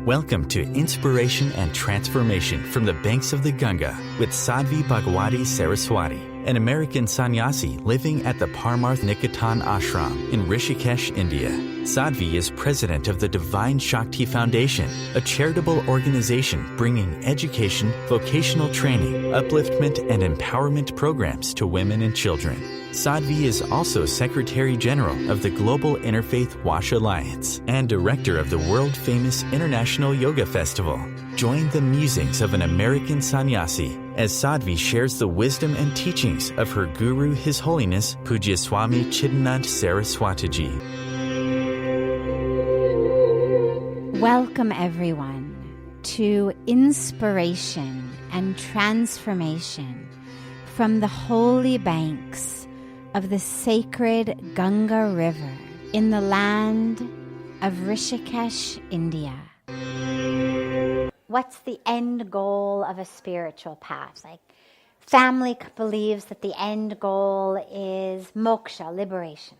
Welcome to Inspiration and Transformation from the Banks of the Ganga with Sadhvi Bhagawati Saraswati, an American sannyasi living at the Parmarth Niketan Ashram in Rishikesh, India. Sadhvi is president of the Divine Shakti Foundation, a charitable organization bringing education, vocational training, upliftment, and empowerment programs to women and children. Sadhvi is also Secretary General of the Global Interfaith Wash Alliance and Director of the world-famous International Yoga Festival. Join the musings of an American sannyasi as Sadhvi shares the wisdom and teachings of her guru, His Holiness Pujya Swami Chidanand Saraswatiji. Welcome, everyone, to Inspiration and Transformation from the holy banks of the sacred Ganga River in the land of Rishikesh, India. What's the end goal of a spiritual path? Like, family believes that the end goal is moksha, liberation.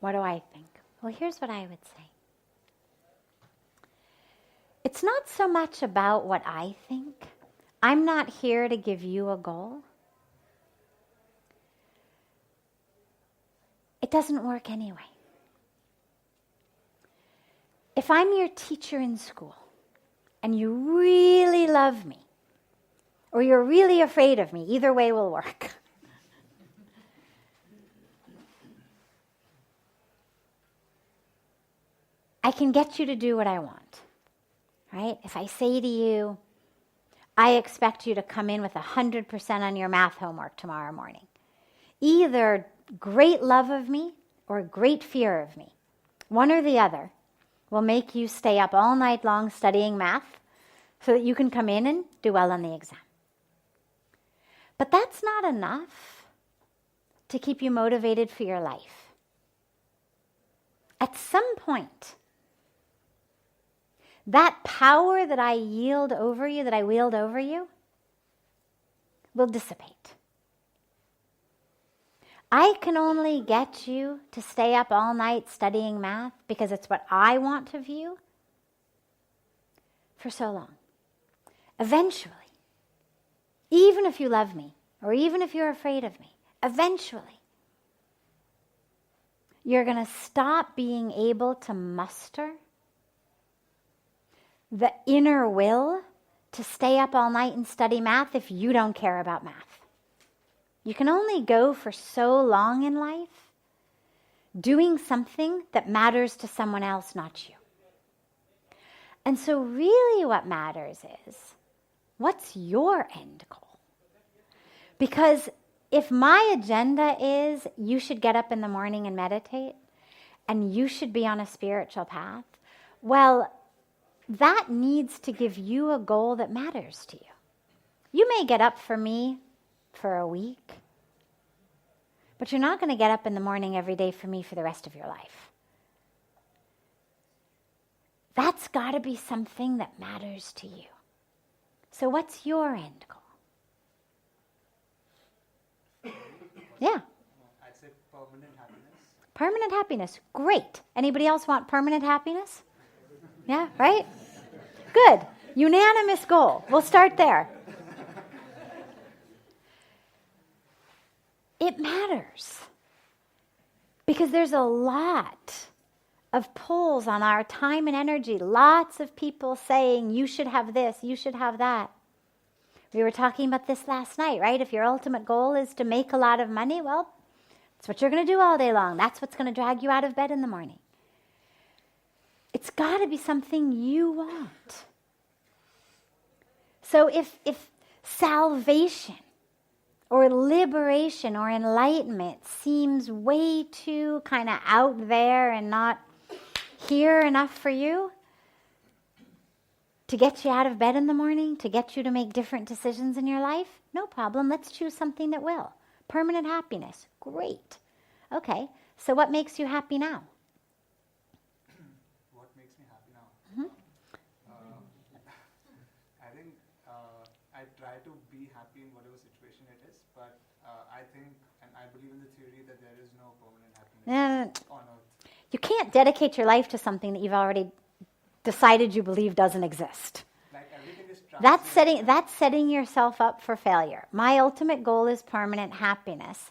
What do I think? Well, here's what I would say. It's not so much about what I think. I'm not here to give you a goal. It doesn't work anyway. If I'm your teacher in school and you really love me, or you're really afraid of me, either way will work. I can get you to do what I want. Right? If I say to you, I expect you to come in with 100% on your math homework tomorrow morning. Either great love of me or great fear of me. One or the other will make you stay up all night long studying math so that you can come in and do well on the exam. But that's not enough to keep you motivated for your life. At some point, that power that I wield over you, will dissipate. I can only get you to stay up all night studying math because it's what I want of you for so long. Eventually, even if you love me, or even if you're afraid of me, eventually, you're going to stop being able to muster the inner will to stay up all night and study math if you don't care about math. You can only go for so long in life doing something that matters to someone else, not you. And so really what matters is, what's your end goal? Because if my agenda is you should get up in the morning and meditate, and you should be on a spiritual path, well, that needs to give you a goal that matters to you. You may get up for me for a week, but you're not going to get up in the morning every day for me for the rest of your life. That's got to be something that matters to you. So what's your end goal? Yeah. I'd say permanent happiness. Permanent happiness. Great. Anybody else want permanent happiness? Yeah, right? Good. Unanimous goal. We'll start there. It matters because there's a lot of pulls on our time and energy. Lots of people saying, you should have this, you should have that. We were talking about this last night, right? If your ultimate goal is to make a lot of money, well, that's what you're going to do all day long. That's what's going to drag you out of bed in the morning. It's got to be something you want. So if salvation or liberation or enlightenment seems way too kind of out there and not here enough for you to get you out of bed in the morning, to get you to make different decisions in your life, no problem. Let's choose something that will. Permanent happiness. Great. Okay, so what makes you happy now? I try to be happy in whatever situation it is, but I think, and I believe in the theory that there is no permanent happiness No. on earth. You can't dedicate your life to something that you've already decided you believe doesn't exist. Like everything is transient. That's setting yourself up for failure. My ultimate goal is permanent happiness.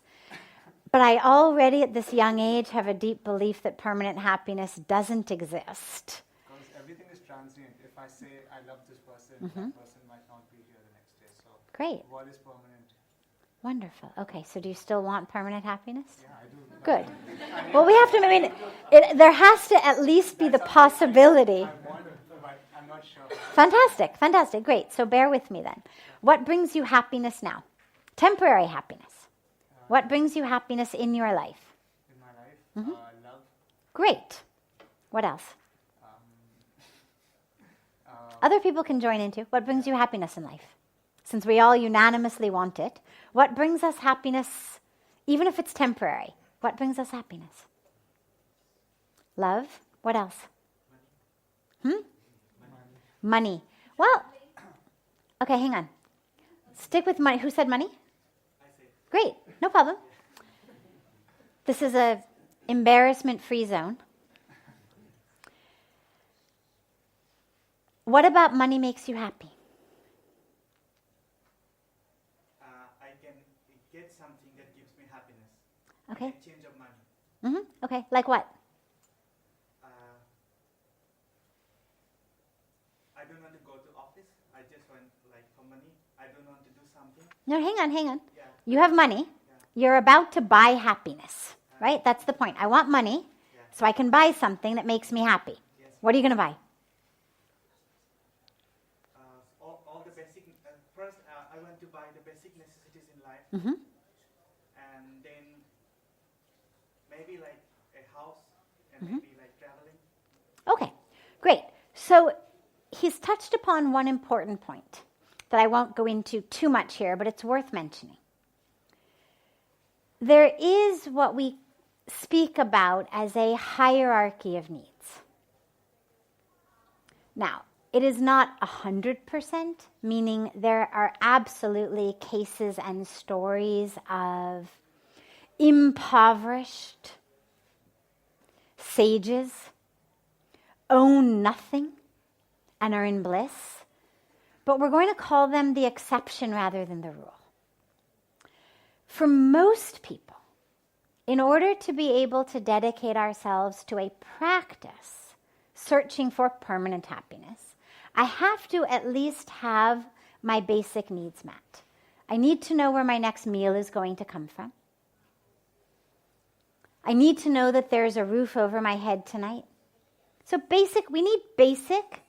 But I already at this young age have a deep belief that permanent happiness doesn't exist. Because everything is transient. If I say I love this person, that person might not be here the next day. So Great. what is permanent? Wonderful. Okay, so do you still want permanent happiness? Yeah, I do. Good. Well, we have to, I mean, there has to at least be the possibility. I want, but I'm not sure. Fantastic, fantastic, great. So bear with me then. What brings you happiness now? Temporary happiness. What brings you happiness in your life? In my life, love. Great. What else? Other people can join in too. What brings you happiness in life? Since we all unanimously want it, what brings us happiness, even if it's temporary? What brings us happiness? Love. What else? Money. Well, okay, hang on. Stick with money. Who said money? Great, no problem. This is a embarrassment-free zone. What about money makes you happy? I can get something that gives me happiness. Okay. Exchange of money. Okay, like what? I don't want to go to office. I just want like for money. I don't want to do something. No, hang on. Yeah. You have money. You're about to buy happiness, right? That's the point. I want money so I can buy something that makes me happy. Yes. What are you going to buy? All the basic. First, I want to buy the basic necessities in life, and then maybe like a house, and maybe like traveling. Okay, great. So he's touched upon one important point that I won't go into too much here, but it's worth mentioning. There is what we speak about as a hierarchy of needs. Now, it is not 100%, meaning there are absolutely cases and stories of impoverished sages own nothing and are in bliss, but we're going to call them the exception rather than the rule. For most people, in order to be able to dedicate ourselves to a practice searching for permanent happiness, I have to at least have my basic needs met. I need to know where my next meal is going to come from. I need to know that there's a roof over my head tonight. So we need basic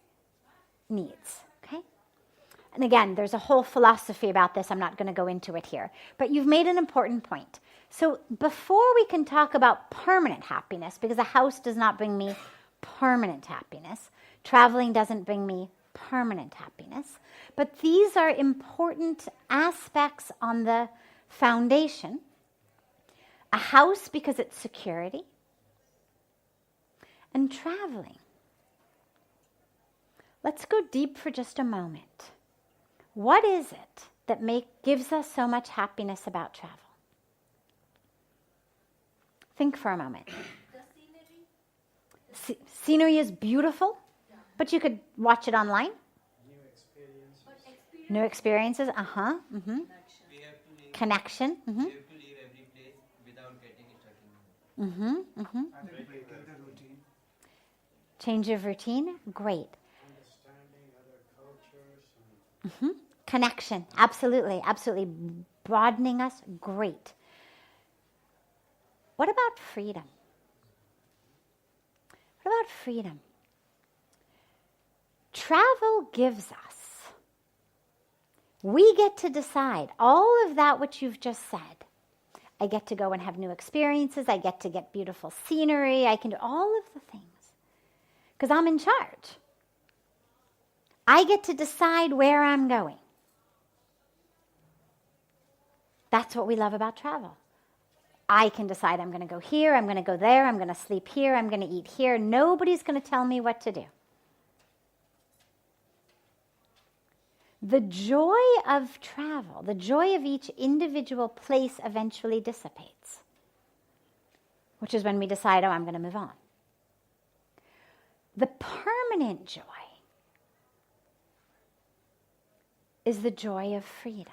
needs. And again, there's a whole philosophy about this. I'm not going to go into it here. But you've made an important point. So before we can talk about permanent happiness, because a house does not bring me permanent happiness, traveling doesn't bring me permanent happiness, but these are important aspects on the foundation. A house because it's security, and traveling. Let's go deep for just a moment. What is it that gives us so much happiness about travel? Think for a moment. The scenery. Scenery is beautiful, but you could watch it online. New experiences. We have to live, Connection. we have to leave every place without getting stuck in it. And then breaking the routine. Change of routine. Great. Understanding other cultures. Connection. Absolutely. Broadening us. Great. What about freedom? Travel gives us. We get to decide all of that which you've just said. I get to go and have new experiences. I get to get beautiful scenery. I can do all of the things because I'm in charge. I get to decide where I'm going. That's what we love about travel. I can decide I'm going to go here, I'm going to go there, I'm going to sleep here, I'm going to eat here. Nobody's going to tell me what to do. the joy of travel, the joy of each individual place eventually dissipates, which is when we decide, oh, I'm going to move on. The permanent joy is the joy of freedom.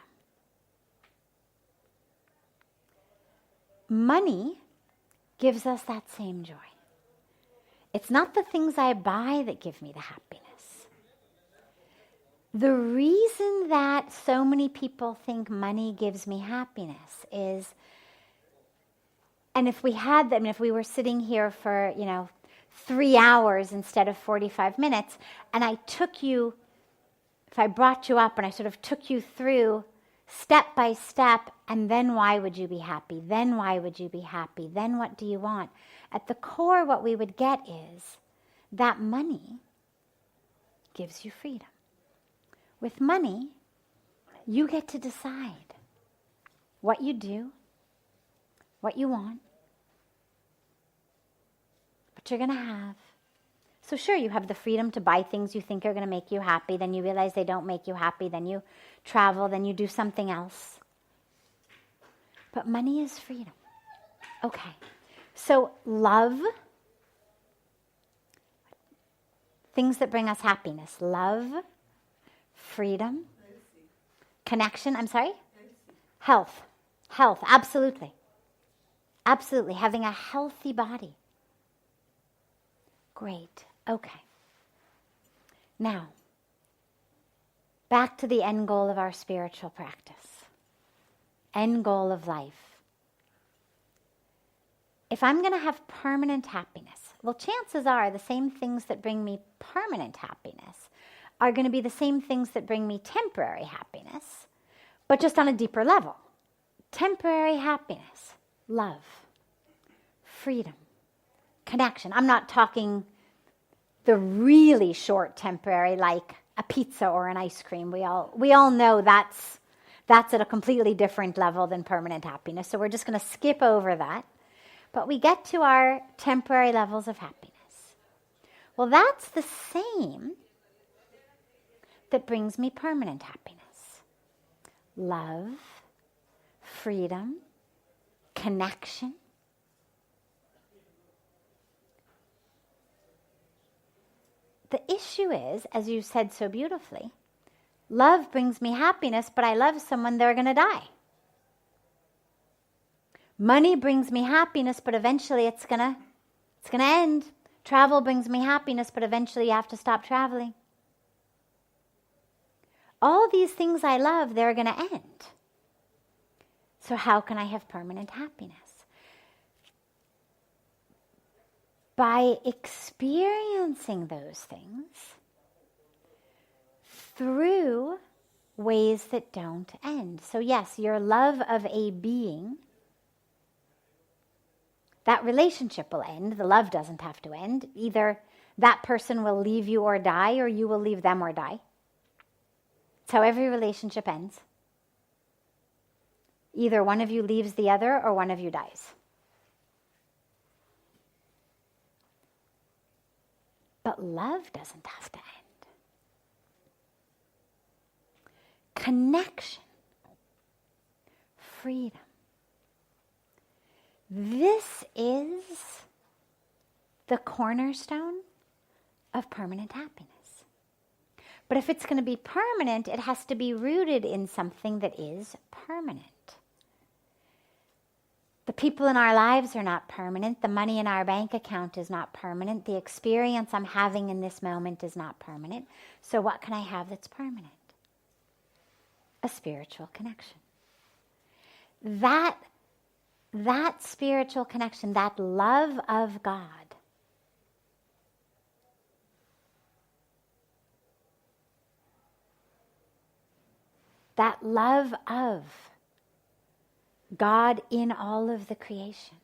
Money gives us that same joy. It's not the things I buy that give me the happiness. The reason that so many people think money gives me happiness is, and if we had them, if we were sitting here for, 3 hours instead of 45 minutes, and I took you, if I brought you up and I sort of took you through step by step, and then why would you be happy? Then why would you be happy? Then what do you want? At the core, what we would get is that money gives you freedom. With money, you get to decide what you do, what you want, what you're going to have. So sure, you have the freedom to buy things you think are going to make you happy, then you realize they don't make you happy, then you travel, then you do something else. But money is freedom. Okay, so love, things that bring us happiness, love, freedom, connection, I'm sorry? Health, absolutely. Absolutely, having a healthy body. Great. Okay. Now, back to the end goal of our spiritual practice. End goal of life. If I'm going to have permanent happiness, well, chances are the same things that bring me permanent happiness are going to be the same things that bring me temporary happiness, but just on a deeper level. Temporary happiness, love, freedom, connection. I'm not talking the really short temporary, like a pizza or an ice cream. We all know that's at a completely different level than permanent happiness. So we're just going to skip over that. But we get to our temporary levels of happiness. Well, that's the same that brings me permanent happiness. Love, freedom, connection. The issue is, as you said so beautifully, love brings me happiness, but I love someone, they're going to die. Money brings me happiness, but eventually it's going to end. Travel brings me happiness, but eventually you have to stop traveling. All these things I love, they're going to end. So how can I have permanent happiness? By experiencing those things through ways that don't end. So yes, your love of a being, that relationship will end. The love doesn't have to end. Either that person will leave you or die, or you will leave them or die. It's how every relationship ends. Either one of you leaves the other or one of you dies. But love doesn't have to end. Connection, freedom. This is the cornerstone of permanent happiness. But if it's going to be permanent, it has to be rooted in something that is permanent. The people in our lives are not permanent. The money in our bank account is not permanent. The experience I'm having in this moment is not permanent. So what can I have that's permanent? A spiritual connection. That spiritual connection, that love of God, that love of God in all of the creation,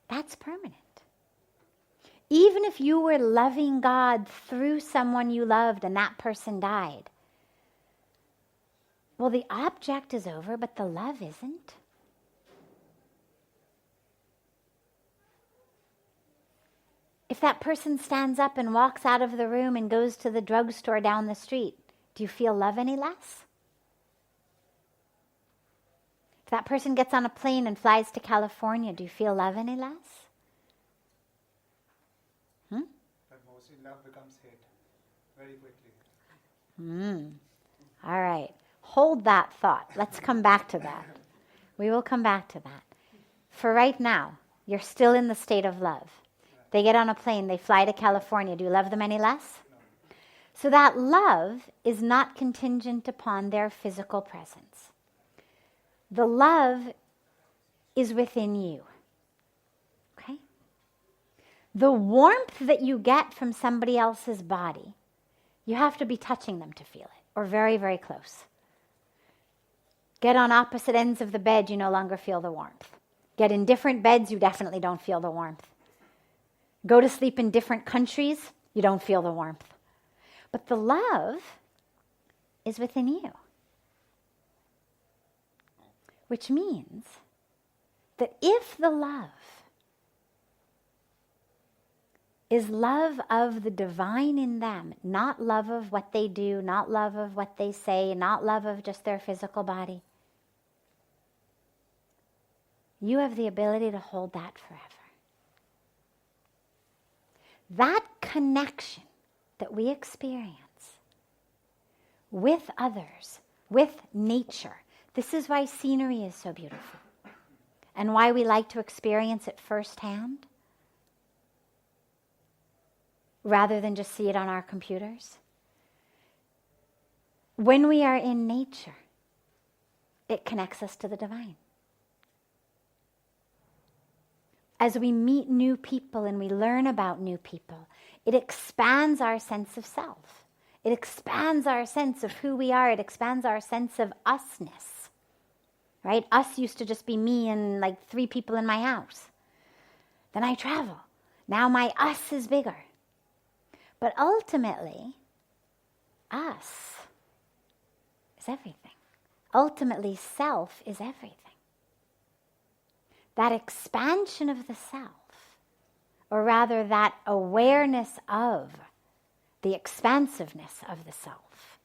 that's permanent. Even if you were loving God through someone you loved and that person died, well, the object is over, but the love isn't. If that person stands up and walks out of the room and goes to the drugstore down the street, Do you feel love any less? If that person gets on a plane and flies to California, do you feel love any less? But mostly love becomes hate very quickly. All right. Hold that thought. Let's come back to that. We will come back to that. For right now, you're still in the state of love. They get on a plane, they fly to California. Do you love them any less? So that love is not contingent upon their physical presence. The love is within you. Okay? The warmth that you get from somebody else's body, you have to be touching them to feel it, or very, very close. Get on opposite ends of the bed, you no longer feel the warmth. Get in different beds, you definitely don't feel the warmth. Go to sleep in different countries, you don't feel the warmth. But the love is within you. Which means that if the love is love of the divine in them, not love of what they do, not love of what they say, not love of just their physical body, you have the ability to hold that forever. That connection that we experience with others, with nature, this is why scenery is so beautiful and why we like to experience it firsthand rather than just see it on our computers. When we are in nature, it connects us to the divine. As we meet new people and we learn about new people, it expands our sense of self. It expands our sense of who we are. It expands our sense of usness. Right? Us used to just be me and like 3 people in my house. Then I travel. Now my us is bigger. But ultimately, us is everything. Ultimately, self is everything. That expansion of the self, or rather that awareness of the expansiveness of the self,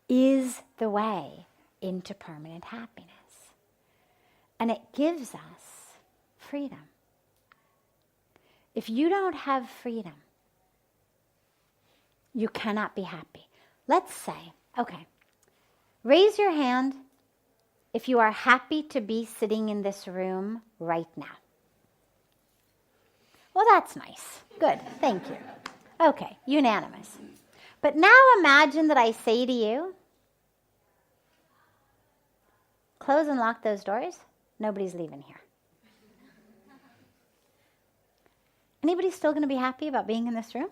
is the way into permanent happiness. And it gives us freedom. If you don't have freedom, you cannot be happy. Let's say, okay, raise your hand if you are happy to be sitting in this room right now. Well, that's nice. Good, thank you. Okay, unanimous. But now imagine that I say to you, close and lock those doors. Nobody's leaving here. Anybody still going to be happy about being in this room?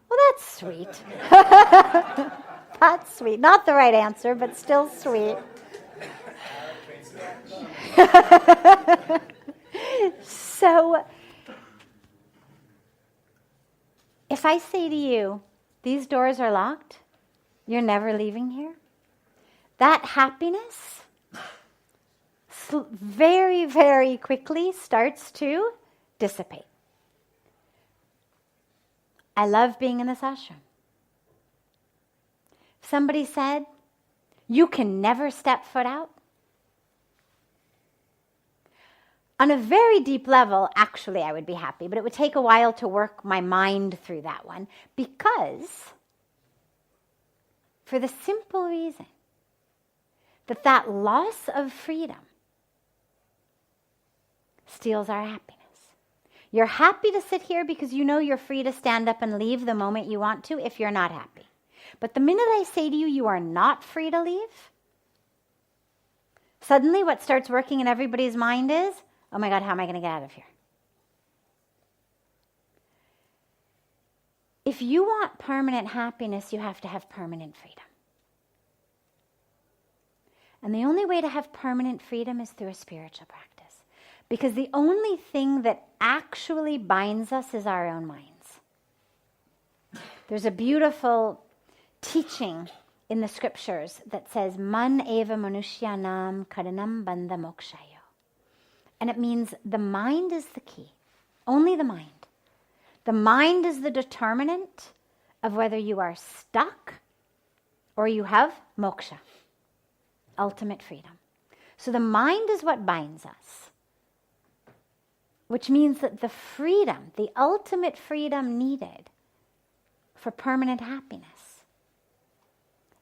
Well, that's sweet. That's sweet. Not the right answer, but still sweet. So, if I say to you, these doors are locked, you're never leaving here, that happiness very, very quickly starts to dissipate. I love being in this ashram. If somebody said, you can never step foot out, on a very deep level, actually, I would be happy, but it would take a while to work my mind through that one, because for the simple reason that loss of freedom steals our happiness. You're happy to sit here because you know you're free to stand up and leave the moment you want to if you're not happy. But the minute I say to you, you are not free to leave, suddenly what starts working in everybody's mind is, oh my God, how am I going to get out of here? If you want permanent happiness, you have to have permanent freedom. And the only way to have permanent freedom is through a spiritual practice. Because the only thing that actually binds us is our own minds. There's a beautiful teaching in the scriptures that says, Man eva manushyanam karanam bandha mokshayo. And it means the mind is the key. Only the mind. The mind is the determinant of whether you are stuck or you have moksha, ultimate freedom. So the mind is what binds us, which means that the freedom, the ultimate freedom needed for permanent happiness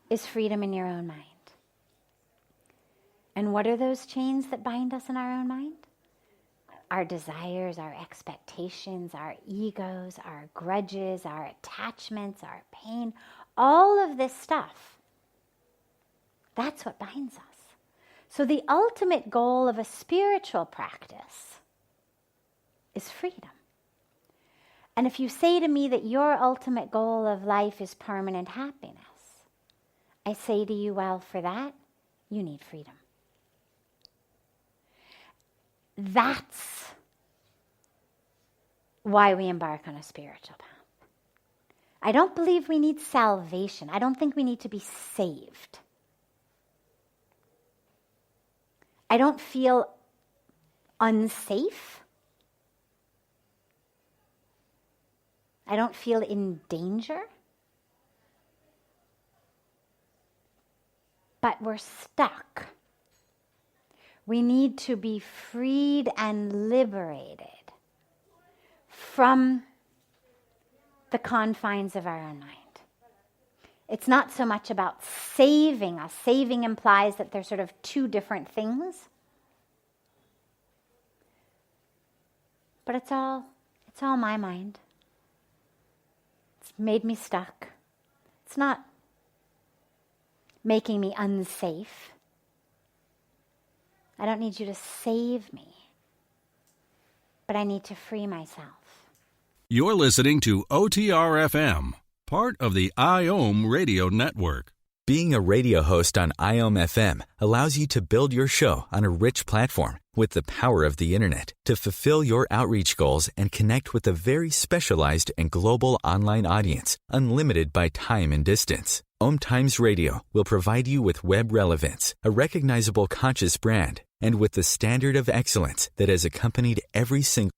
is freedom in your own mind. And what are those chains that bind us in our own mind? Our desires, our expectations, our egos, our grudges, our attachments, our pain, all of this stuff. That's what binds us. So the ultimate goal of a spiritual practice is freedom. And if you say to me that your ultimate goal of life is permanent happiness, I say to you, well, for that, you need freedom. That's why we embark on a spiritual path. I don't believe we need salvation. I don't think we need to be saved. I don't feel unsafe. I don't feel in danger. But we're stuck. We need to be freed and liberated from the confines of our own mind. It's not so much about saving us. Saving implies that they're sort of two different things. But it's all my mind. It's made me stuck. It's not making me unsafe. I don't need you to save me, but I need to free myself. You're listening to OTR-FM, part of the IOM radio network. Being a radio host on IOM FM allows you to build your show on a rich platform with the power of the internet to fulfill your outreach goals and connect with a very specialized and global online audience, unlimited by time and distance. OMTimes Radio will provide you with web relevance, a recognizable conscious brand, and with the standard of excellence that has accompanied every single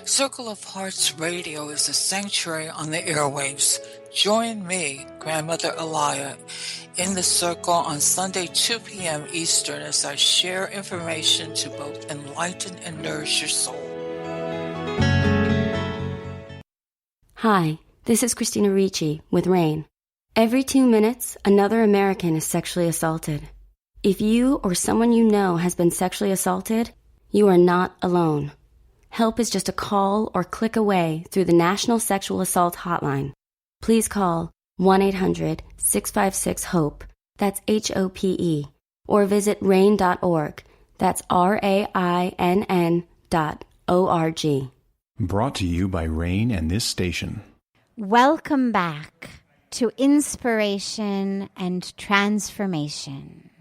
Circle of Hearts Radio is a sanctuary on the airwaves. Join me, Grandmother Alaya, in the circle on Sunday 2 p.m. Eastern as I share information to both enlighten and nourish your soul. Hi, this is Christina Ricci with RAIN. Every 2 minutes, another American is sexually assaulted. If you or someone you know has been sexually assaulted, you are not alone. Help is just a call or click away through the National Sexual Assault Hotline. Please call 1-800-656-HOPE, that's HOPE, or visit RAIN.org, that's RAINN.org. Brought to you by RAIN and this station. Welcome back to Inspiration and Transformation.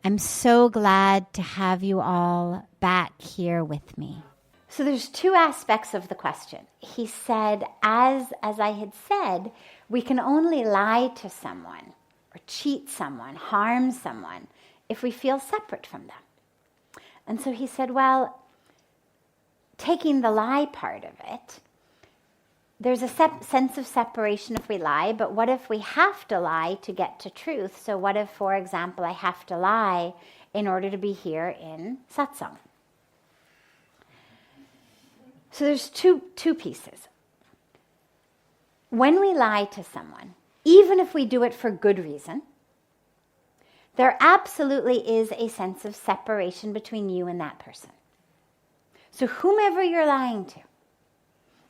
I'm so glad to have you all back here with me. So there's two aspects of the question. He said, as I had said, we can only lie to someone or cheat someone, harm someone, if we feel separate from them. And so he said, well, taking the lie part of it, there's a sense of separation if we lie, but what if we have to lie to get to truth? So what if, for example, I have to lie in order to be here in Satsang? So there's two pieces. When we lie to someone, even if we do it for good reason, there absolutely is a sense of separation between you and that person. So whomever you're lying to,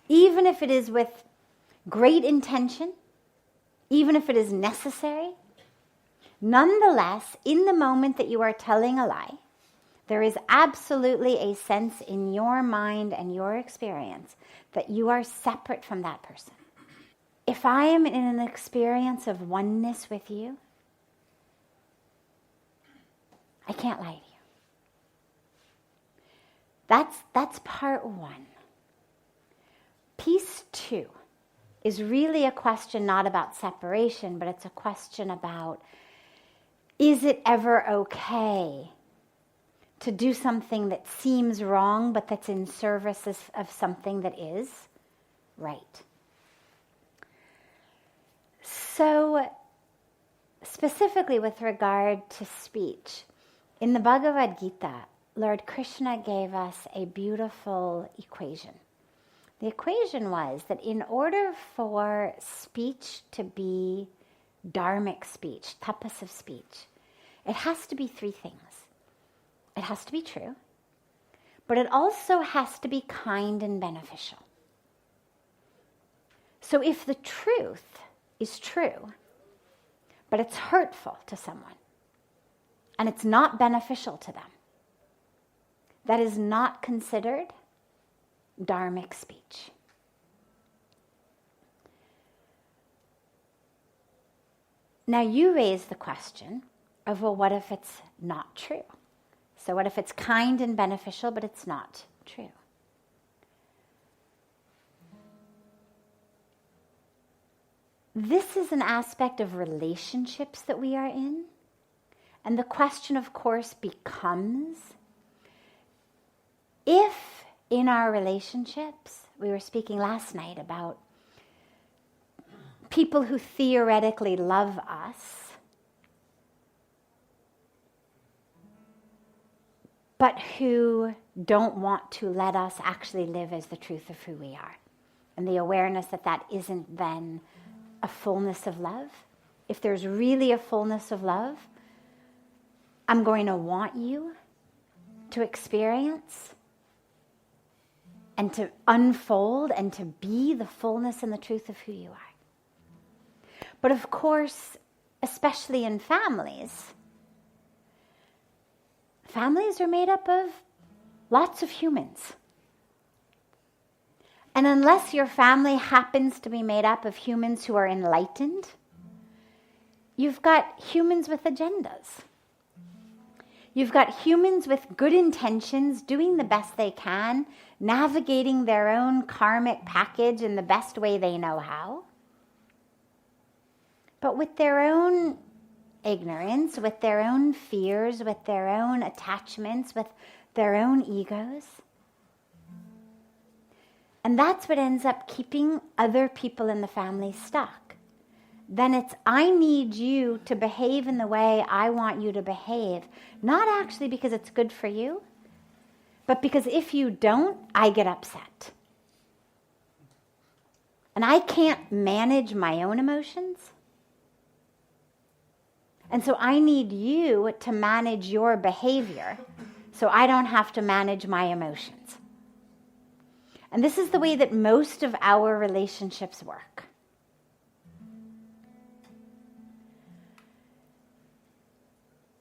even if it is with great intention, even if it is necessary, nonetheless, in the moment that you are telling a lie, there is absolutely a sense in your mind and your experience that you are separate from that person. If I am in an experience of oneness with you, I can't lie to you. That's part one. Piece two is really a question not about separation, but it's a question about, is it ever okay to do something that seems wrong, but that's in service of something that is right? So, specifically with regard to speech, in the Bhagavad Gita, Lord Krishna gave us a beautiful equation. The equation was that in order for speech to be dharmic speech, tapas of speech, it has to be three things. It has to be true, but it also has to be kind and beneficial. So if the truth is true, but it's hurtful to someone, and it's not beneficial to them, that is not considered dharmic speech. Now you raise the question of, well, what if it's not true? So what if it's kind and beneficial, but it's not true? This is an aspect of relationships that we are in. And the question, of course, becomes, if in our relationships, we were speaking last night about people who theoretically love us, but who don't want to let us actually live as the truth of who we are. And the awareness that that isn't then a fullness of love. If there's really a fullness of love, I'm going to want you to experience and to unfold and to be the fullness and the truth of who you are. But of course, especially in families are made up of lots of humans. And unless your family happens to be made up of humans who are enlightened, you've got humans with agendas. You've got humans with good intentions, doing the best they can, navigating their own karmic package in the best way they know how. But with their own ignorance, with their own fears, with their own attachments, with their own egos. And that's what ends up keeping other people in the family stuck. Then it's, I need you to behave in the way I want you to behave. Not actually because it's good for you, but because if you don't, I get upset. And I can't manage my own emotions. And so I need you to manage your behavior so I don't have to manage my emotions. And this is the way that most of our relationships work.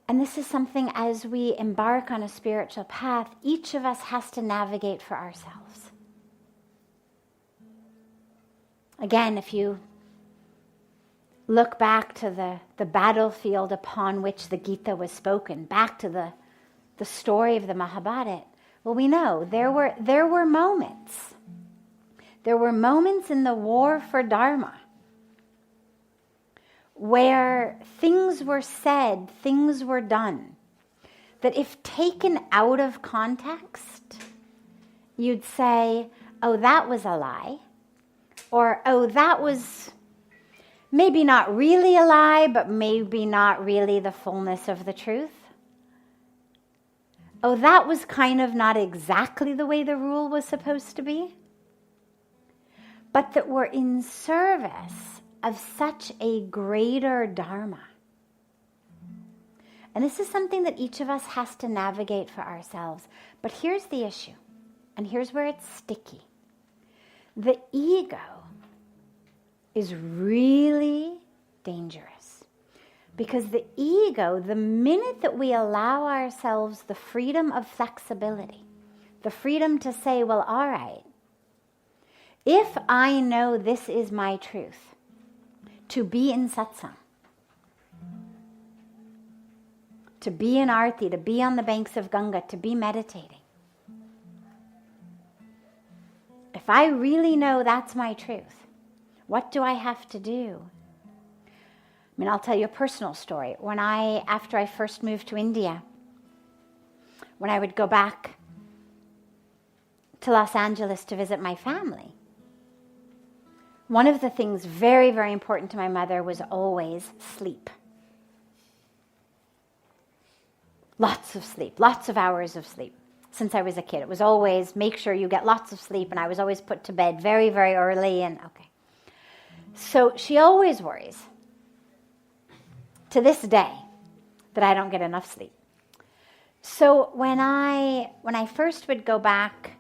And this is something, as we embark on a spiritual path, each of us has to navigate for ourselves. Again, if you look back to the battlefield upon which the Gita was spoken, back to the story of the Mahabharata, well, we know there were moments. There were moments in the war for Dharma where things were said, things were done, that if taken out of context, you'd say, oh, that was a lie, or, oh, that was maybe not really a lie, but maybe not really the fullness of the truth. Oh, that was kind of not exactly the way the rule was supposed to be. But that we're in service of such a greater Dharma. And this is something that each of us has to navigate for ourselves. But here's the issue, and here's where it's sticky. The ego is really dangerous. Because the ego, the minute that we allow ourselves the freedom of flexibility, the freedom to say, well, all right, if I know this is my truth, to be in satsang, to be in arti, to be on the banks of Ganga, to be meditating. If I really know that's my truth, what do I have to do? I mean, I'll tell you a personal story. After I first moved to India, when I would go back to Los Angeles to visit my family, one of the things very, very important to my mother was always sleep. Lots of sleep, lots of hours of sleep. Since I was a kid, it was always make sure you get lots of sleep, and I was always put to bed very, very early, and okay. So she always worries, to this day, that I don't get enough sleep. So when I first would go back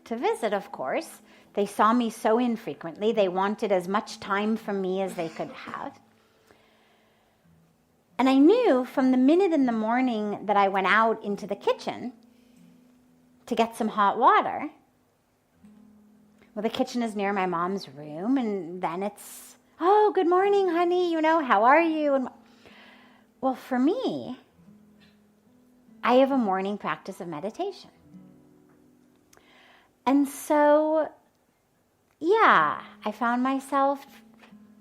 to visit, of course, they saw me so infrequently. They wanted as much time from me as they could have. And I knew from the minute in the morning that I went out into the kitchen to get some hot water. Well, the kitchen is near my mom's room, and then it's, oh, good morning, honey, how are you? And well, for me, I have a morning practice of meditation. And so, yeah, I found myself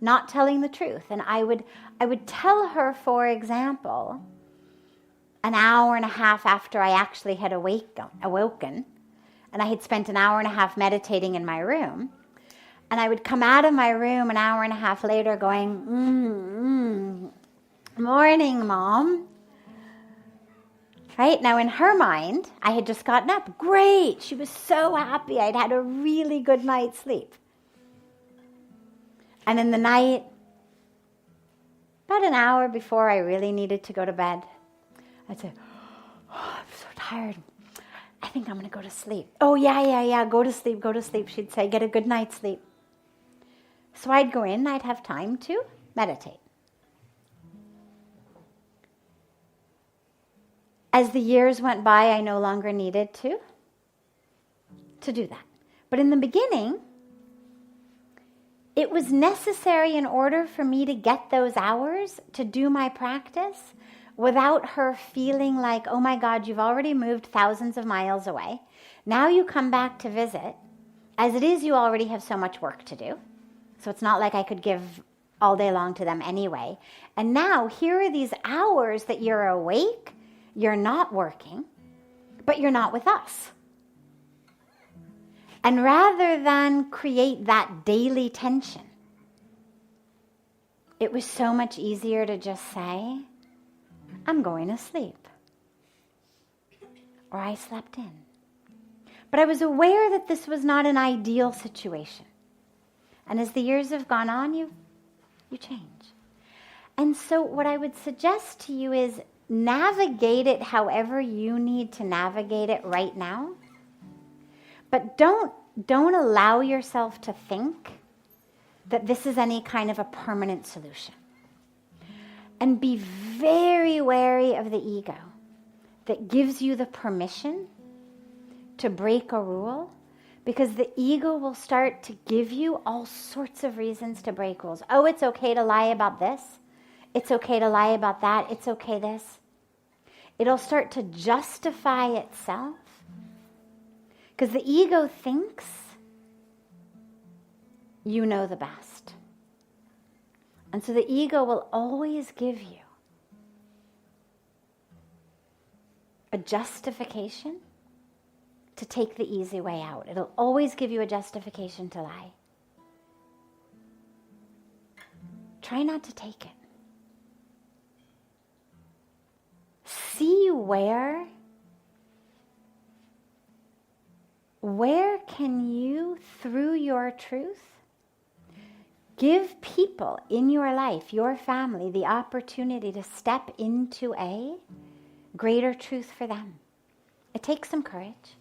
not telling the truth. And I would tell her, for example, an hour and a half after I actually had awoken, and I had spent an hour and a half meditating in my room, and I would come out of my room an hour and a half later going, morning, Mom. Right? Now, in her mind, I had just gotten up. Great. She was so happy. I'd had a really good night's sleep. And in the night, about an hour before I really needed to go to bed, I'd say, oh, I'm so tired. I think I'm going to go to sleep. Oh, yeah. Go to sleep. She'd say, get a good night's sleep. So I'd go in. I'd have time to meditate. As the years went by, I no longer needed to do that. But in the beginning, it was necessary in order for me to get those hours to do my practice without her feeling like, oh my God, you've already moved thousands of miles away. Now you come back to visit. As it is, you already have so much work to do. So it's not like I could give all day long to them anyway. And now here are these hours that you're awake. You're not working, but you're not with us. And rather than create that daily tension, it was so much easier to just say, I'm going to sleep. Or I slept in. But I was aware that this was not an ideal situation. And as the years have gone on, you change. And so what I would suggest to you is navigate it however you need to navigate it right now. But don't allow yourself to think that this is any kind of a permanent solution. And be very wary of the ego that gives you the permission to break a rule, because the ego will start to give you all sorts of reasons to break rules. Oh, it's okay to lie about this. It's okay to lie about that. It's okay this. It'll start to justify itself because the ego thinks you know the best. And so the ego will always give you a justification to take the easy way out. It'll always give you a justification to lie. Try not to take it. See where can you, through your truth, give people in your life, your family, the opportunity to step into a greater truth for them. It takes some courage.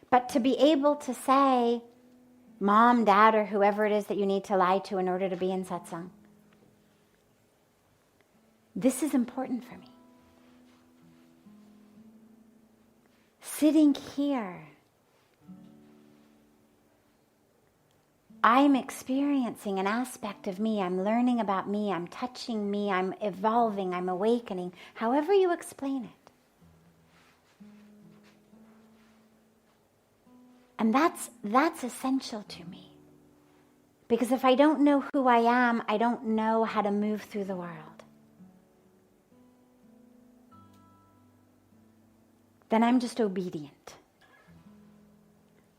But to be able to say, Mom, Dad, or whoever it is that you need to lie to in order to be in satsang, this is important for me. Sitting here, I'm experiencing an aspect of me. I'm learning about me. I'm touching me. I'm evolving. I'm awakening. However you explain it. And that's essential to me. Because if I don't know who I am, I don't know how to move through the world. Then I'm just obedient.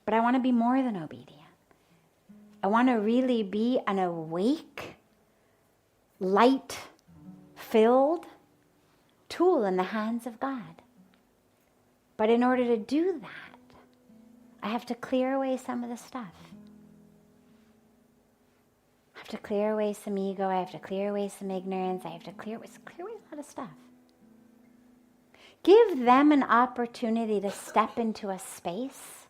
But I want to be more than obedient. I want to really be an awake, light-filled tool in the hands of God. But in order to do that, I have to clear away some of the stuff. I have to clear away some ego. I have to clear away some ignorance. I have to clear away a lot of stuff. Give them an opportunity to step into a space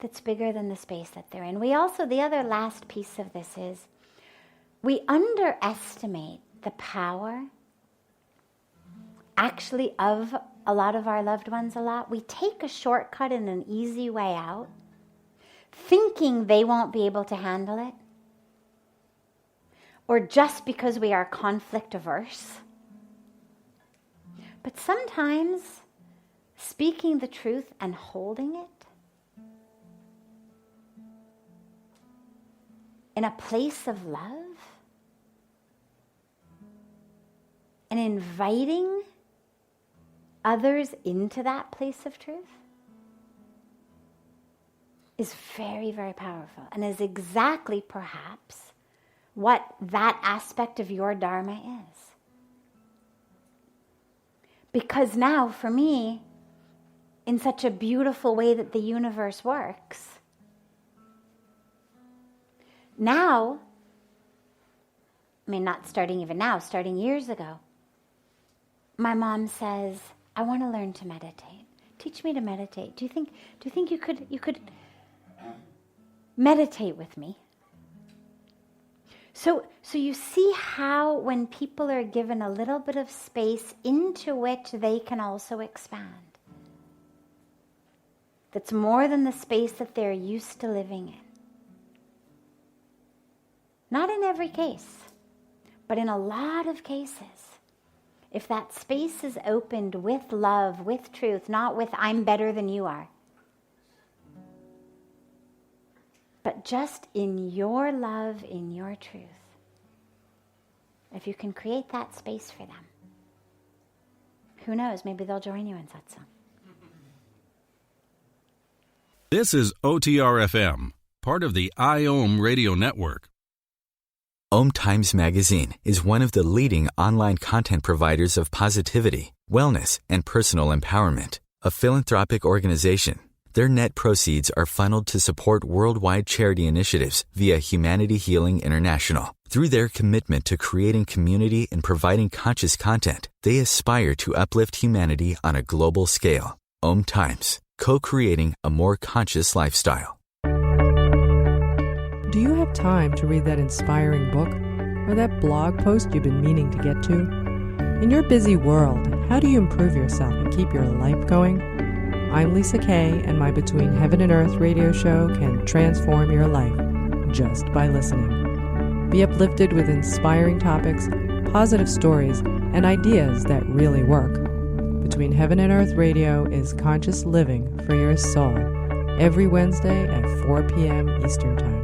that's bigger than the space that they're in. We also, the other last piece of this is, we underestimate the power actually of a lot of our loved ones a lot. We take a shortcut and an easy way out, thinking they won't be able to handle it, or just because we are conflict averse. But sometimes speaking the truth and holding it in a place of love and inviting others into that place of truth is very, very powerful, and is exactly perhaps what that aspect of your Dharma is. Because now, for me, in such a beautiful way that the universe works, now, I mean, not starting even now, starting years ago, my mom says, I want to learn to meditate. Teach me to meditate. Do you think you could meditate with me? So you see how when people are given a little bit of space into which they can also expand, that's more than the space that they're used to living in. Not in every case, but in a lot of cases. If that space is opened with love, with truth, not with I'm better than you are, but just in your love, in your truth, if you can create that space for them, who knows, maybe they'll join you in Satsang. This is OTR-FM, part of the IOM radio network. OMTimes Magazine is one of the leading online content providers of positivity, wellness, and personal empowerment. A philanthropic organization, their net proceeds are funneled to support worldwide charity initiatives via Humanity Healing International. Through their commitment to creating community and providing conscious content, they aspire to uplift humanity on a global scale. OMTimes, co-creating a more conscious lifestyle. Do you have time to read that inspiring book or that blog post you've been meaning to get to? In your busy world, how do you improve yourself and keep your life going? I'm Lisa Kay, and my Between Heaven and Earth radio show can transform your life just by listening. Be uplifted with inspiring topics, positive stories, and ideas that really work. Between Heaven and Earth radio is conscious living for your soul, every Wednesday at 4 p.m. Eastern Time.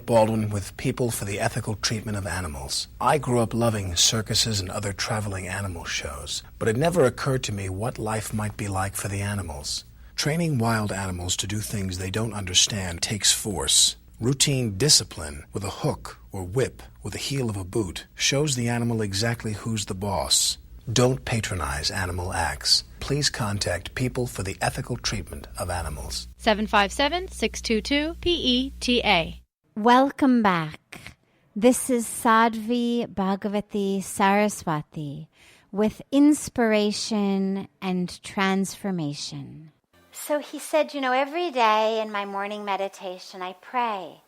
Baldwin with People for the Ethical Treatment of Animals. I grew up loving circuses and other traveling animal shows, but it never occurred to me what life might be like for the animals. Training wild animals to do things they don't understand takes force. Routine discipline with a hook or whip with the heel of a boot shows the animal exactly who's the boss. Don't patronize animal acts. Please contact People for the Ethical Treatment of Animals. 757-622-PETA. Welcome back. This is Sadhvi Bhagawati Saraswati with inspiration and transformation. So he said, every day in my morning meditation, I pray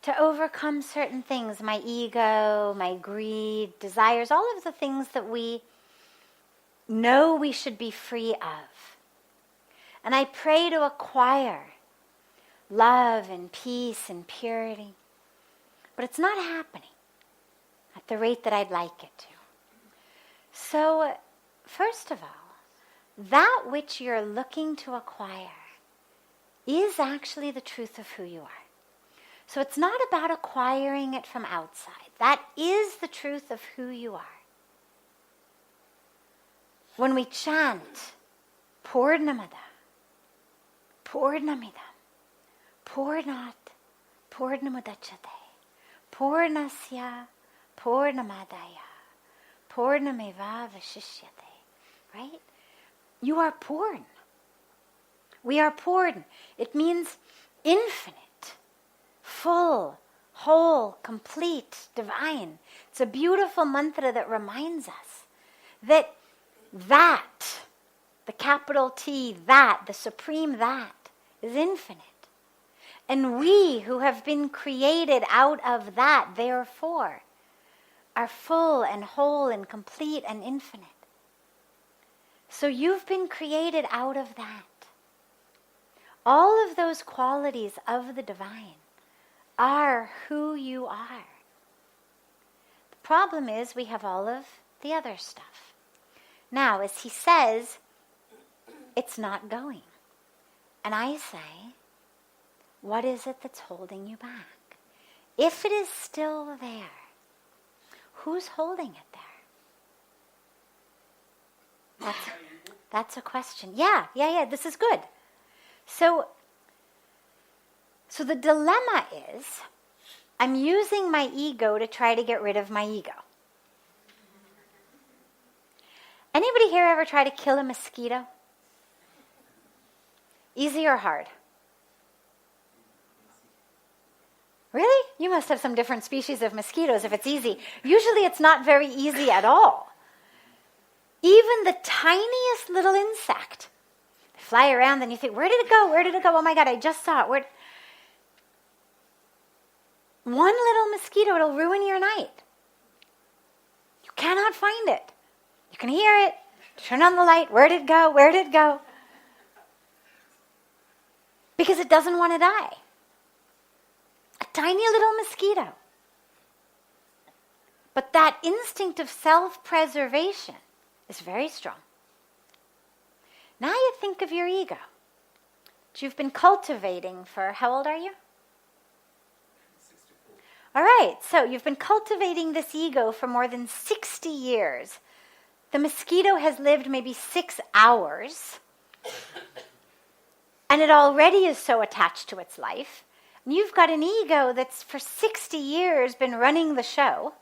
to overcome certain things, my ego, my greed, desires, all of the things that we know we should be free of. And I pray to acquire love and peace and purity. But it's not happening at the rate that I'd like it to. So, first of all, that which you're looking to acquire is actually the truth of who you are. So it's not about acquiring it from outside. That is the truth of who you are. When we chant Purnamada Purnamidam, Purnat, Purnamudachyate, Purnasya, Purnamadaya, Purnameva Vashishyate. Right? You are Purn. We are Purn. It means infinite, full, whole, complete, divine. It's a beautiful mantra that reminds us that, the capital T, the supreme that, is infinite. And we who have been created out of that, therefore, are full and whole and complete and infinite. So you've been created out of that. All of those qualities of the divine are who you are. The problem is we have all of the other stuff. Now, as he says, it's not going. And I say, what is it that's holding you back? If it is still there, who's holding it there? That's a question. Yeah, this is good. So the dilemma is, I'm using my ego to try to get rid of my ego. Anybody here ever try to kill a mosquito? Easy or hard? Really? You must have some different species of mosquitoes if it's easy. Usually it's not very easy at all. Even the tiniest little insect. They fly around and you think, where did it go? Where did it go? Oh my God, I just saw it. One little mosquito, it'll ruin your night. You cannot find it. You can hear it. Turn on the light. Where did it go? Where did it go? Because it doesn't want to die. A tiny little mosquito. But that instinct of self-preservation is very strong. Now you think of your ego, which you've been cultivating for, how old are you? 64. All right, so you've been cultivating this ego for more than 60 years. The mosquito has lived maybe 6 hours. And it already is so attached to its life. And you've got an ego that's for 60 years been running the show.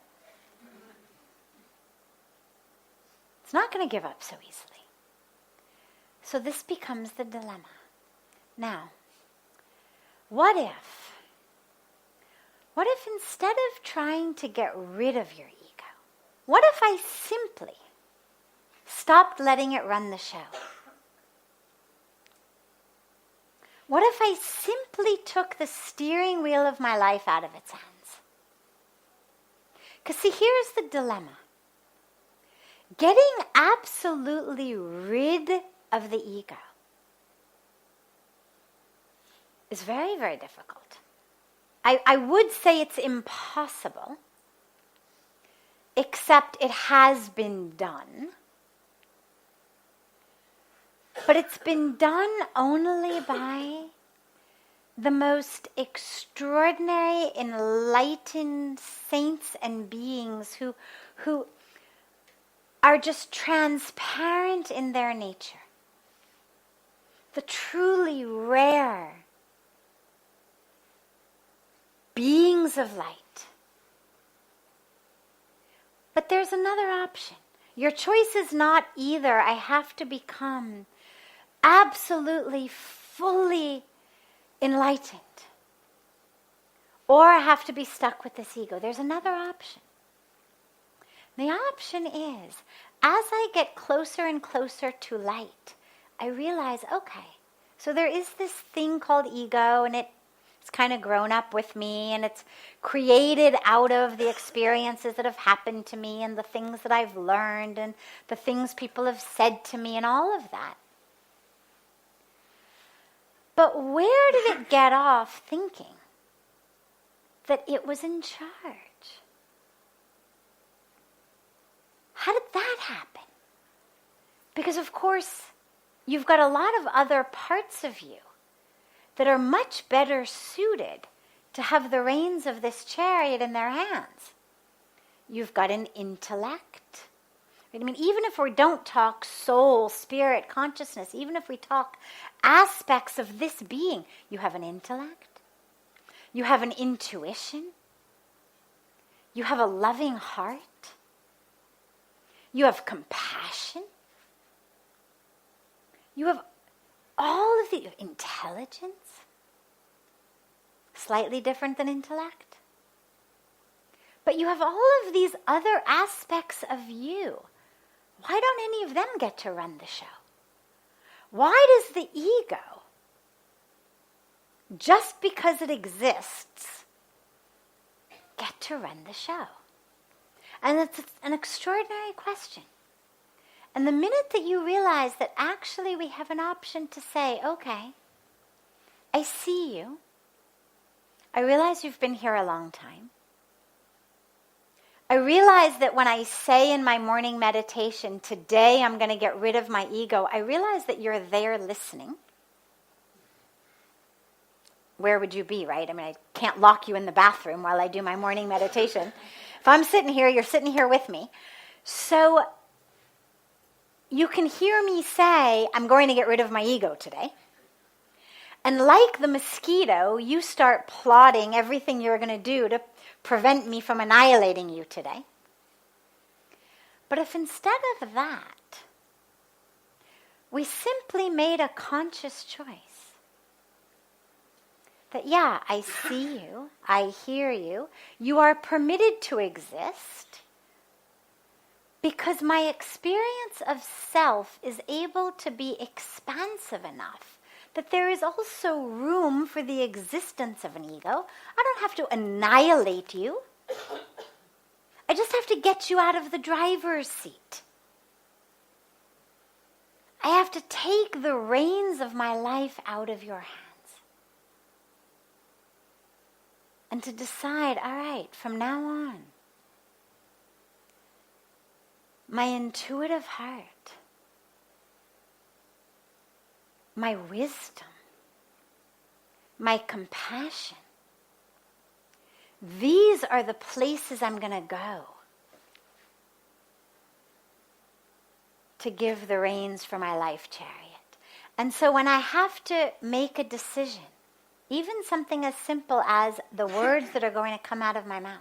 It's not going to give up so easily. So this becomes the dilemma. Now, what if instead of trying to get rid of your ego, what if I simply stopped letting it run the show? What if I simply took the steering wheel of my life out of its hands? Because see, here's the dilemma. Getting absolutely rid of the ego is very, very difficult. I would say it's impossible, except it has been done. But it's been done only by the most extraordinary, enlightened saints and beings who are just transparent in their nature. The truly rare beings of light. But there's another option. Your choice is not either I have to become absolutely, fully enlightened, or I have to be stuck with this ego. There's another option. The option is, as I get closer and closer to light, I realize, okay, so there is this thing called ego, and it's kind of grown up with me, and it's created out of the experiences that have happened to me, and the things that I've learned, and the things people have said to me, and all of that. But where did it get off thinking that it was in charge? How did that happen? Because, of course, you've got a lot of other parts of you that are much better suited to have the reins of this chariot in their hands. You've got an intellect, I mean, even if we don't talk soul, spirit, consciousness, even if we talk aspects of this being, you have an intellect, you have an intuition, you have a loving heart, you have compassion, you have all of the intelligence, slightly different than intellect. But you have all of these other aspects of you. Why don't any of them get to run the show? Why does the ego, just because it exists, get to run the show? And it's an extraordinary question. And the minute that you realize that actually we have an option to say, okay, I see you. I realize you've been here a long time. I realize that when I say in my morning meditation, today I'm going to get rid of my ego, I realize that you're there listening. Where would you be, right? I mean, I can't lock you in the bathroom while I do my morning meditation. If I'm sitting here, you're sitting here with me. So you can hear me say, I'm going to get rid of my ego today. And like the mosquito, you start plotting everything you're going to do to prevent me from annihilating you today. But if instead of that, we simply made a conscious choice that, yeah, I see you, I hear you, you are permitted to exist, because my experience of self is able to be expansive enough that there is also room for the existence of an ego. I don't have to annihilate you. I just have to get you out of the driver's seat. I have to take the reins of my life out of your hands. And to decide, all right, from now on, my intuitive heart, my wisdom, my compassion, these are the places I'm going to go to give the reins for my life chariot. And so when I have to make a decision, even something as simple as the words that are going to come out of my mouth,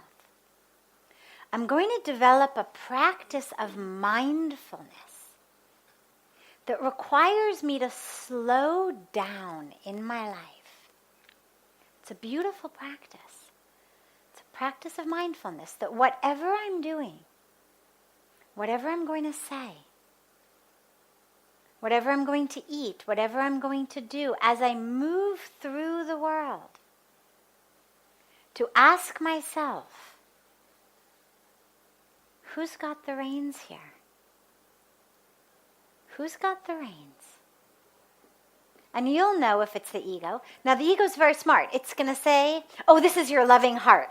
I'm going to develop a practice of mindfulness that requires me to slow down in my life. It's a beautiful practice. It's a practice of mindfulness that whatever I'm doing, whatever I'm going to say, whatever I'm going to eat, whatever I'm going to do, as I move through the world, to ask myself, who's got the reins here? Who's got the reins? And you'll know if it's the ego. Now, the ego's very smart. It's going to say, oh, this is your loving heart.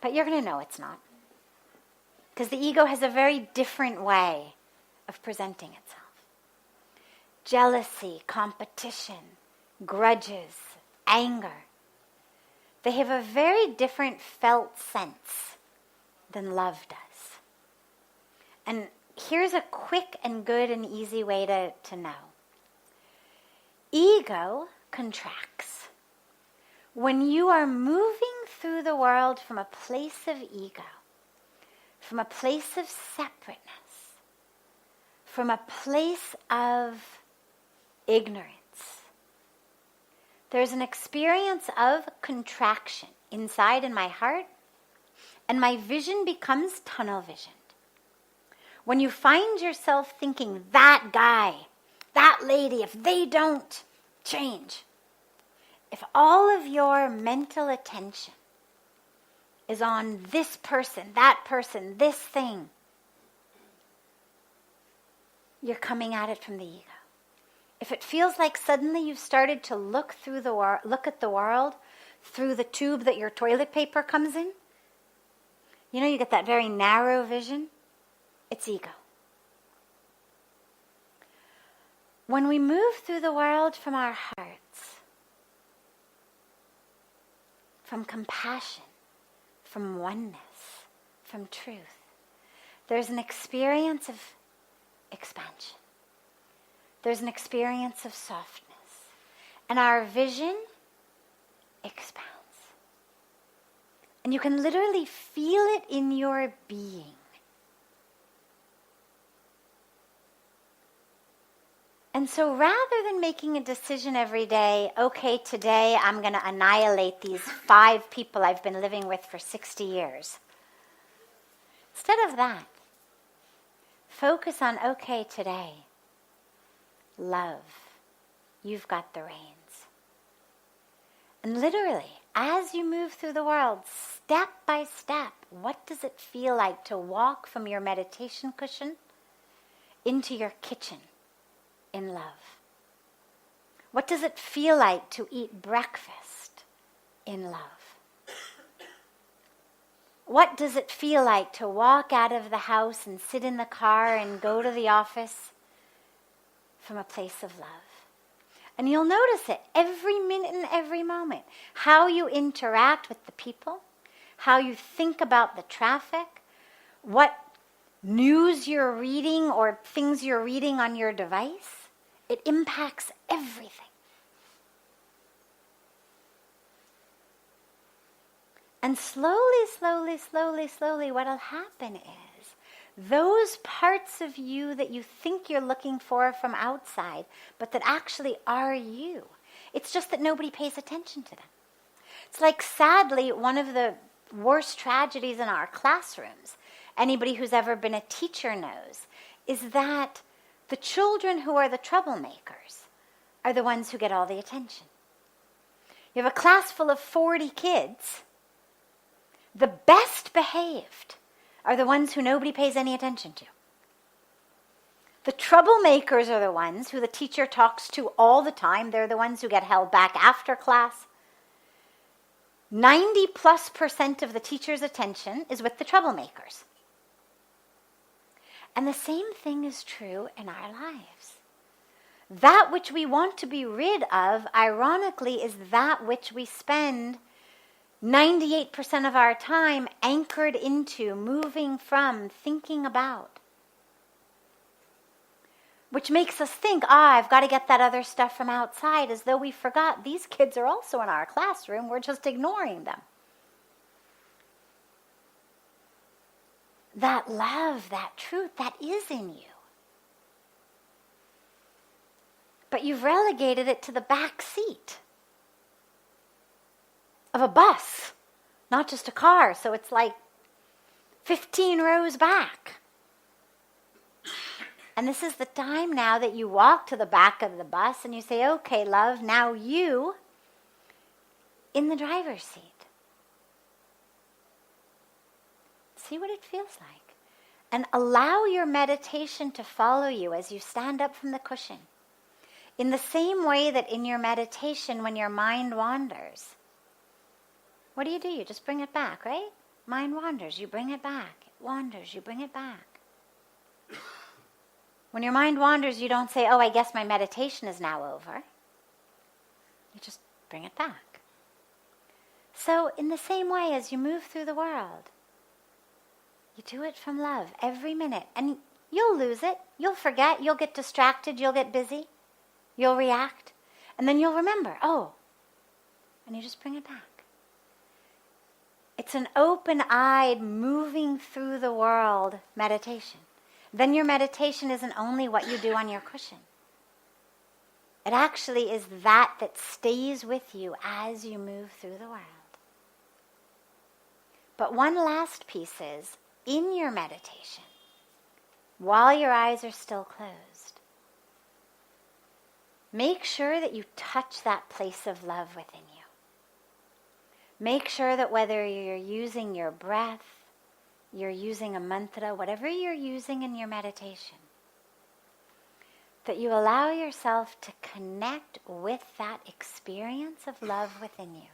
But you're going to know it's not. Because the ego has a very different way of presenting itself. Jealousy, competition, grudges, anger. They have a very different felt sense than love does. And here's a quick and good and easy way to know. Ego contracts. When you are moving through the world from a place of ego, from a place of separateness, from a place of ignorance, there's an experience of contraction inside in my heart, and my vision becomes tunnel visioned. When you find yourself thinking, that guy, that lady, if they don't change, if all of your mental attention is on this person, this thing, you're coming at it from the ego. If it feels like suddenly you've started to look at the world through the tube that your toilet paper comes in, you know, you get that very narrow vision. It's ego. When we move through the world from our hearts, from compassion, from oneness, from truth, there's an experience of expansion. There's an experience of softness. And our vision expands. And you can literally feel it in your being. And so rather than making a decision every day, okay, today I'm going to annihilate these 5 people I've been living with for 60 years. Instead of that, focus on, okay, today, love, you've got the reins. And literally, as you move through the world, step by step, what does it feel like to walk from your meditation cushion into your kitchen in love? What does it feel like to eat breakfast in love? What does it feel like to walk out of the house and sit in the car and go to the office from a place of love? And you'll notice it every minute and every moment. How you interact with the people, how you think about the traffic, what news you're reading or things you're reading on your device. It impacts everything. And slowly, what'll happen is those parts of you that you think you're looking for from outside, but that actually are you. It's just that nobody pays attention to them. It's like, sadly, one of the worst tragedies in our classrooms, anybody who's ever been a teacher knows, is that the children who are the troublemakers are the ones who get all the attention. You have a class full of 40 kids. The best behaved are the ones who nobody pays any attention to. The troublemakers are the ones who the teacher talks to all the time. They're the ones who get held back after class. 90+% of the teacher's attention is with the troublemakers. And the same thing is true in our lives. That which we want to be rid of, ironically, is that which we spend 98% of our time anchored into, moving from, thinking about. Which makes us think, I've got to get that other stuff from outside, as though we forgot these kids are also in our classroom, we're just ignoring them. That love, that truth, that is in you. But you've relegated it to the back seat of a bus, not just a car. So it's like 15 rows back. And this is the time now that you walk to the back of the bus and you say, okay, love, now you in the driver's seat. See what it feels like. And allow your meditation to follow you as you stand up from the cushion. In the same way that in your meditation, when your mind wanders, what do? You just bring it back, right? Mind wanders, you bring it back. It wanders, you bring it back. When your mind wanders, you don't say, oh, I guess my meditation is now over. You just bring it back. So in the same way as you move through the world, you do it from love every minute. And you'll lose it. You'll forget. You'll get distracted. You'll get busy. You'll react. And then you'll remember, oh, and you just bring it back. It's an open-eyed, moving through the world meditation. Then your meditation isn't only what you do on your cushion. It actually is that stays with you as you move through the world. But one last piece is, in your meditation, while your eyes are still closed, make sure that you touch that place of love within you. Make sure that whether you're using your breath, you're using a mantra, whatever you're using in your meditation, that you allow yourself to connect with that experience of love within you,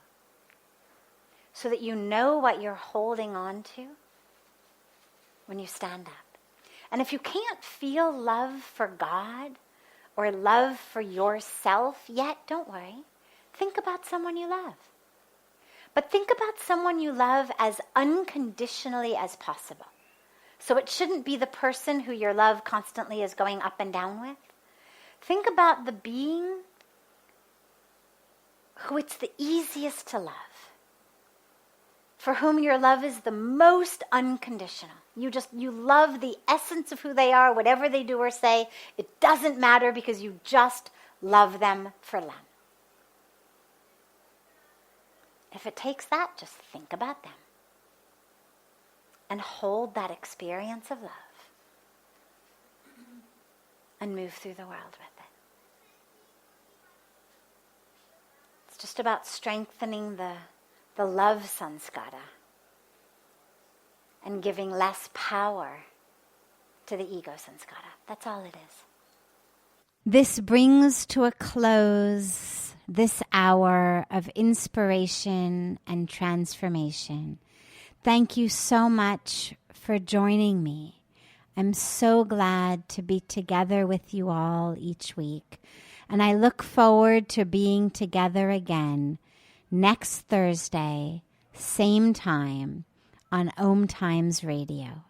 so that you know what you're holding on to when you stand up. And if you can't feel love for God or love for yourself yet, don't worry. Think about someone you love. But think about someone you love as unconditionally as possible. So it shouldn't be the person who your love constantly is going up and down with. Think about the being who it's the easiest to love, for whom your love is the most unconditional. You love the essence of who they are, whatever they do or say. It doesn't matter because you just love them for them. If it takes that, just think about them and hold that experience of love and move through the world with it. It's just about strengthening the love sanskara and giving less power to the ego sanskara. That's all it is. This brings to a close this hour of inspiration and transformation. Thank you so much for joining me. I'm so glad to be together with you all each week, and I look forward to being together again next Thursday, same time, on OMTimes Radio.